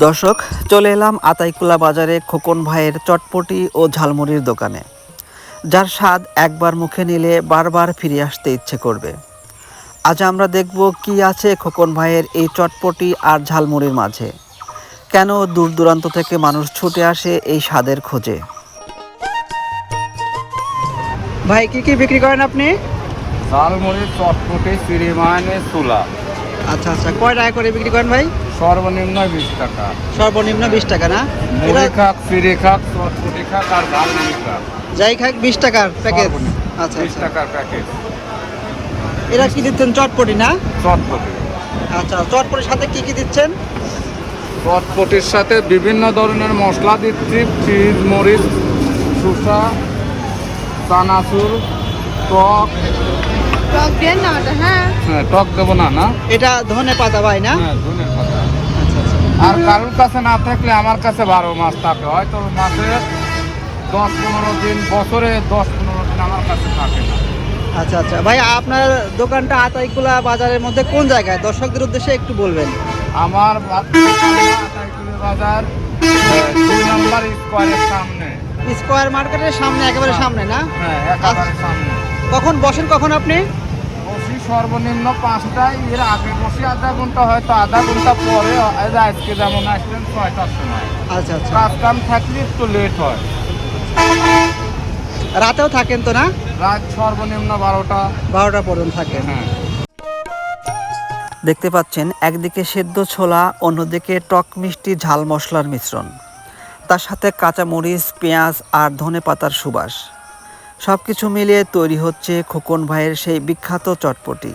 দর্শক, চলে এলাম আতাইকুলা বাজারে খোকন ভাইয়ের চটপটি ও ঝালমুড়ির দোকানে, যার স্বাদ একবার মুখে নিলে বারবার ফিরে আসতে ইচ্ছে করবে। আজ আমরা দেখব কি আছে খোকন ভাইয়ের এই চটপটি আর ঝালমুড়ির মাঝে, কেন দূর দূরান্ত থেকে মানুষ ছুটে আসে এই স্বাদের খোঁজে। ভাই কি কি বিক্রি করেন আপনি? ঝালমুড়ি, চটপটি, চিড়িমানে, চুলা। আচ্ছা আচ্ছা, কয় টাকা করে বিক্রি করেন ভাই? সর্বনিম্ন 20 টাকা। সর্বনিম্ন 20 টাকা না? মুড়ি খাক, চিড়ি খাক, চটপটি খাক আর ঝালমুড়ি খাক। যাই খাক 20 টাকার প্যাকেজ। আচ্ছা 20 টাকার প্যাকেজ। এরা কি দিচ্ছেন? চটপটি না? চটপটি। আচ্ছা, চটপটির সাথে কি কি দিচ্ছেন? চটপটির সাথে বিভিন্ন ধরনের মশলা দিচ্ছি, চিজ, মরিচ, শসা, চানাচুর, টক। টক দেন না ওটা? হ্যাঁ, টক দেবো না? না, এটা ধনে পাতা ভাই না? হ্যাঁ, ধনের পাতা। আচ্ছা আচ্ছা। আর কারোর কাছে না থাকলে আমার কাছে 12 মাস থাকে, হয়তো মাসে 10-15 দিন, বছরে 10-15 দিন আমার কাছে থাকে না। আচ্ছা আচ্ছা ভাই, আপনার দোকানটা আতাইকুলা বাজারের মধ্যে কোন জায়গায়, দর্শকদের উদ্দেশ্যে একটু বলবেন। আমার আতাইকুলা বাজার 2 নম্বর স্কয়ারের সামনে। স্কয়ার মার্কেটের সামনে, একেবারে সামনে না? হ্যাঁ, একেবারে সামনে। কখন বসেন কখন আপনি? বসি সর্বনিম্ন 5টায়, এর আগে বসি আধা ঘন্টা, হয়তো আধা ঘন্টা পরে। আজকে যেমন আসলেন 6টার সময়। আচ্ছা আচ্ছা। কাজ কাম থাকলে একটু লেট হয়। রাতেও থাকেন তো না? রাত সর্বনিম্ন 12টা পর্যন্ত থাকেন। হ্যাঁ। দেখতে পাচ্ছেন, একদিকে সেদ্ধ ছোলা, অন্যদিকে টক মিষ্টি ঝাল মশলার মিশ্রণ, তার সাথে কাঁচামরিচ, পেঁয়াজ আর ধনেপাতার সুবাস। সব কিছু মিলিয়ে তৈরি হচ্ছে খোকন ভাইয়ের সেই বিখ্যাত চটপটি,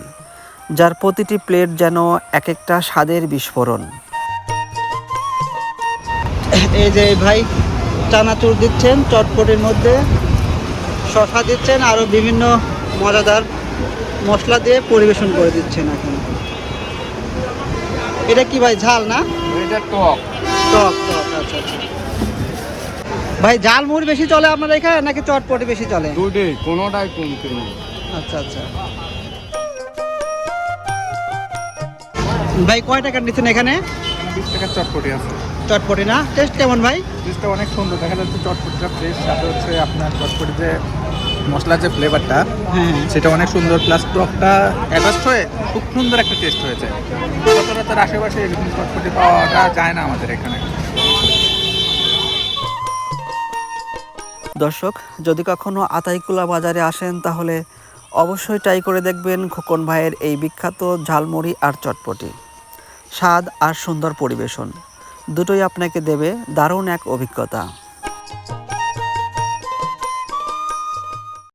যার প্রতিটি প্লেট যেন এক একটা স্বাদের বিস্ফোরণ। এই যে ভাই চানাচুর দিচ্ছেন চটপটির মধ্যে, শসা দিচ্ছেন, আরও বিভিন্ন মজাদার মশলা দিয়ে পরিবেশন করে দিচ্ছেন। এখন এটা কি ভাই, ঝাল না? এটা টক। টক টক, আচ্ছা আচ্ছা। ভাই ঝালমুড়ি বেশি চলে আপনার এখানে নাকি চটপটি বেশি চলে? দুটোই, কোনোটাই কমতি নেই। আচ্ছা আচ্ছা। ভাই কয় টাকার নিচ্ছেন এখানে? 20 টাকার চটপটি আছে। চটপটি না? টেস্ট কেমন ভাই? টেস্টটা অনেক সুন্দর, দেখা যাচ্ছে চটপটিটা ফ্রেশ, সাথে হচ্ছে আপনার চটপটি যে মশলার যে ফ্লেভারটা হ্যাঁ সেটা অনেক সুন্দর, প্লাস টকটা অ্যাডজাস্ট হয়ে খুব সুন্দর একটা টেস্ট হয়েছে। সচরাচর আশেপাশে এরকম চটপটি পাওয়াটা যায় না আমাদের এখানে। দর্শক, যদি কখনো আতাইকুলা বাজারে আসেন তাহলে অবশ্যই ট্রাই করে দেখবেন খোকন ভাইয়ের এই বিখ্যাত ঝালমুড়ি আর চটপটি। স্বাদ আর সুন্দর পরিবেশন দুটোই আপনাকে দেবে দারুণ এক অভিজ্ঞতা।